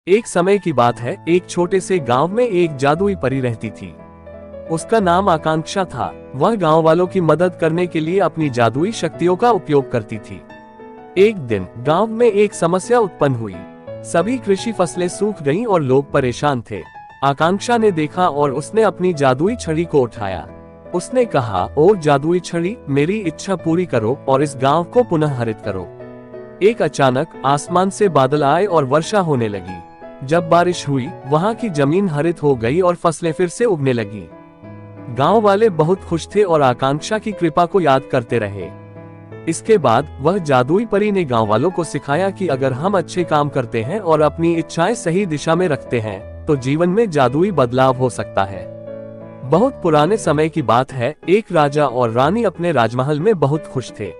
एक समय की बात है, एक छोटे से गांव में एक जादुई परी रहती थी। उसका नाम आकांक्षा था। वह गांव वालों की मदद करने के लिए अपनी जादुई शक्तियों का उपयोग करती थी। एक दिन गांव में एक समस्या उत्पन्न हुई। सभी कृषि फसलें सूख गईं और लोग परेशान थे। आकांक्षा ने देखा और उसने अपनी जादुई छड़ी को उठाया। उसने कहा, ओ जादुई छड़ी, मेरी इच्छा पूरी करो और इस गांव को पुनः हरित करो। एक अचानक आसमान से बादल आए और वर्षा होने लगी। जब बारिश हुई, वहां की जमीन हरित हो गई और फसलें फिर से उगने लगी। गांव वाले बहुत खुश थे और आकांक्षा की कृपा को याद करते रहे। इसके बाद वह जादुई परी ने गांव वालों को सिखाया कि अगर हम अच्छे काम करते हैं और अपनी इच्छाएं सही दिशा में रखते हैं, तो जीवन में जादुई बदलाव हो सकता है। बहुत पुराने समय की बात है, एक राजा और रानी अपने राजमहल में बहुत खुश थे।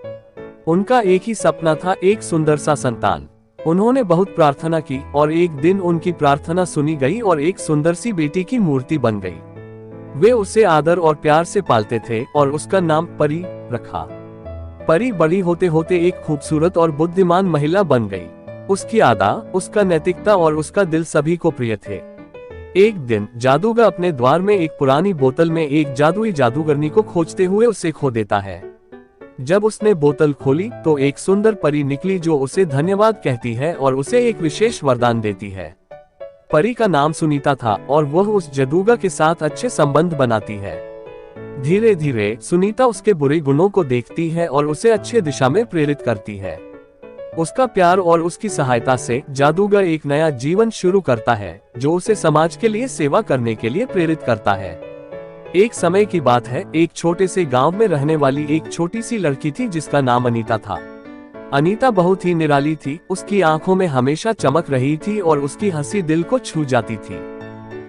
उनका एक ही सपना था, एक सुंदर सा संतान। उन्होंने बहुत प्रार्थना की और एक दिन उनकी प्रार्थना सुनी गई और एक सुंदर सी बेटी की मूर्ति बन गई। वे उसे आदर और प्यार से पालते थे और उसका नाम परी रखा। परी बड़ी होते होते एक खूबसूरत और बुद्धिमान महिला बन गई। उसकी आदा, उसका नैतिकता और उसका दिल सभी को प्रिय थे। एक दिन जादूगर अपने द्वार में एक पुरानी बोतल में एक जादुई जादूगरनी को खोजते हुए उसे खो देता है। जब उसने बोतल खोली तो एक सुंदर परी निकली जो उसे धन्यवाद कहती है और उसे एक विशेष वरदान देती है। परी का नाम सुनीता था और वह उस जादूगर के साथ अच्छे संबंध बनाती है। धीरे धीरे सुनीता उसके बुरे गुणों को देखती है और उसे अच्छे दिशा में प्रेरित करती है। उसका प्यार और उसकी सहायता से जादूगर एक नया जीवन शुरू करता है, जो उसे समाज के लिए सेवा करने के लिए प्रेरित करता है। एक समय की बात है, एक छोटे से गांव में रहने वाली एक छोटी सी लड़की थी जिसका नाम अनीता था। अनीता बहुत ही निराली थी। उसकी आंखों में हमेशा चमक रही थी और उसकी हंसी दिल को छू जाती थी।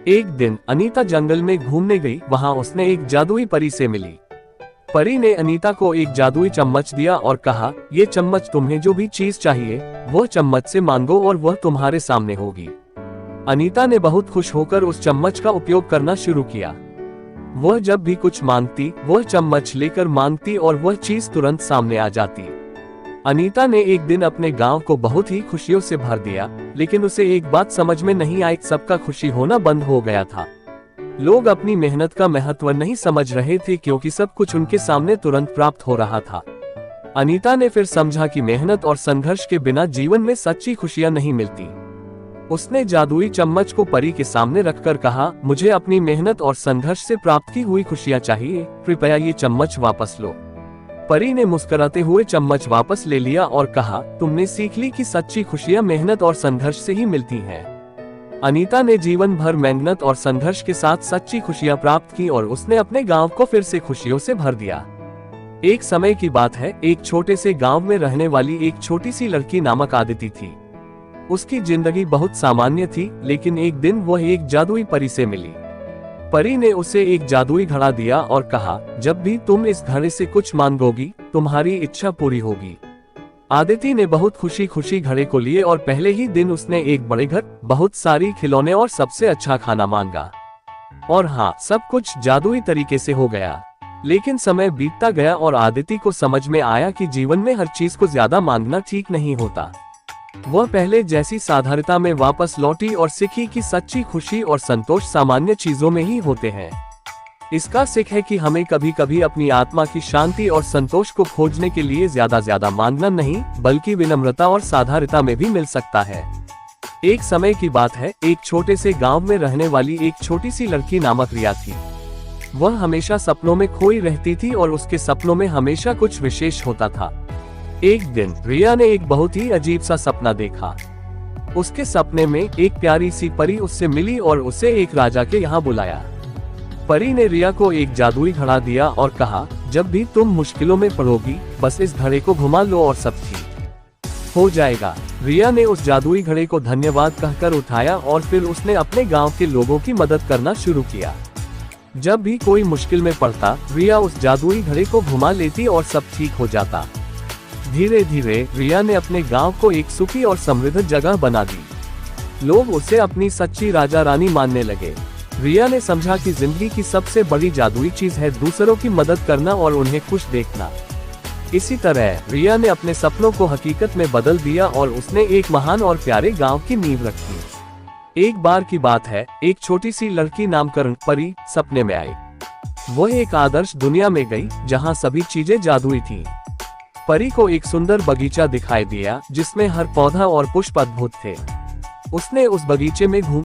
एक दिन अनीता जंगल में घूमने गई। वहां उसने एक जादुई परी से मिली। परी ने अनीता को एक जादुई चम्मच दिया और कहा, ये चम्मच तुम्हें जो भी चीज चाहिए वो चम्मच से मांगो और वह तुम्हारे सामने होगी। अनीता ने बहुत खुश होकर उस चम्मच का उपयोग करना शुरू किया। वह जब भी कुछ मांगती, वह चम्मच लेकर मांगती और वह चीज तुरंत सामने आ जाती। अनीता ने एक दिन अपने गांव को बहुत ही खुशियों से भर दिया, लेकिन उसे एक बात समझ में नहीं आई, सबका खुशी होना बंद हो गया था। लोग अपनी मेहनत का महत्व नहीं समझ रहे थे क्योंकि सब कुछ उनके सामने तुरंत प्राप्त हो रहा था। अनीता ने फिर समझा कि मेहनत और संघर्ष के बिना जीवन में सच्ची खुशियां नहीं मिलती। उसने जादुई चम्मच को परी के सामने रखकर कहा, मुझे अपनी मेहनत और संघर्ष से प्राप्त की हुई खुशियां चाहिए, कृपया ये चम्मच वापस लो। परी ने मुस्कुराते हुए चम्मच वापस ले लिया और कहा, तुमने सीख ली कि सच्ची खुशियां मेहनत और संघर्ष से ही मिलती हैं। अनीता ने जीवन भर मेहनत और संघर्ष के साथ सच्ची खुशियां प्राप्त की और उसने अपने गांव को फिर से खुशियों से भर दिया। एक समय की बात है, एक छोटे से गांव में रहने वाली एक छोटी सी लड़की नामक आदिति थी। उसकी जिंदगी बहुत सामान्य थी, लेकिन एक दिन वह एक जादुई परी से मिली। परी ने उसे एक जादुई घड़ा दिया और कहा, जब भी तुम इस घड़े से कुछ मांगोगी, तुम्हारी इच्छा पूरी होगी। आदिति ने बहुत खुशी खुशी घड़े को लिए और पहले ही दिन उसने एक बड़े घर, बहुत सारी खिलौने और सबसे अच्छा खाना मांगा। और हाँ, सब कुछ जादुई तरीके से हो गया। लेकिन समय बीतता गया और आदिति को समझ में आया कि जीवन में हर चीज को ज्यादा मांगना ठीक नहीं होता। वह पहले जैसी साधारणता में वापस लौटी और सीखी कि सच्ची खुशी और संतोष सामान्य चीजों में ही होते हैं। इसका सीख है कि हमें कभी कभी अपनी आत्मा की शांति और संतोष को खोजने के लिए ज्यादा मांगना नहीं, बल्कि विनम्रता और साधारणता में भी मिल सकता है। एक समय की बात है, एक छोटे से गांव में रहने वाली एक छोटी सी लड़की नामक रिया थी। वह हमेशा सपनों में खोई रहती थी और उसके सपनों में हमेशा कुछ विशेष होता था। एक दिन रिया ने एक बहुत ही अजीब सा सपना देखा। उसके सपने में एक प्यारी सी परी उससे मिली और उसे एक राजा के यहाँ बुलाया। परी ने रिया को एक जादुई घड़ा दिया और कहा, जब भी तुम मुश्किलों में पड़ोगी, बस इस घड़े को घुमा लो और सब ठीक हो जाएगा। रिया ने उस जादुई घड़े को धन्यवाद कहकर उठाया और फिर उसने अपने गांव के लोगों की मदद करना शुरू किया। जब भी कोई मुश्किल में पड़ता, रिया उस जादुई घड़े को घुमा लेती और सब ठीक हो जाता। धीरे धीरे रिया ने अपने गांव को एक सुखी और समृद्ध जगह बना दी। लोग उसे अपनी सच्ची राजा रानी मानने लगे। रिया ने समझा कि जिंदगी की सबसे बड़ी जादुई चीज है दूसरों की मदद करना और उन्हें खुश देखना। इसी तरह रिया ने अपने सपनों को हकीकत में बदल दिया और उसने एक महान और प्यारे गांव की नींव रखी। एक बार की बात है, एक छोटी सी लड़की नामकरण परी सपने में आई। वह एक आदर्श दुनिया में गई जहां सभी चीजें जादुई थीं। परी को एक सुंदर बगीचा दिखाई दिया जिसमें हर पौधा और पुष्प अद्भुत थे। उसने उस बगीचे में घूम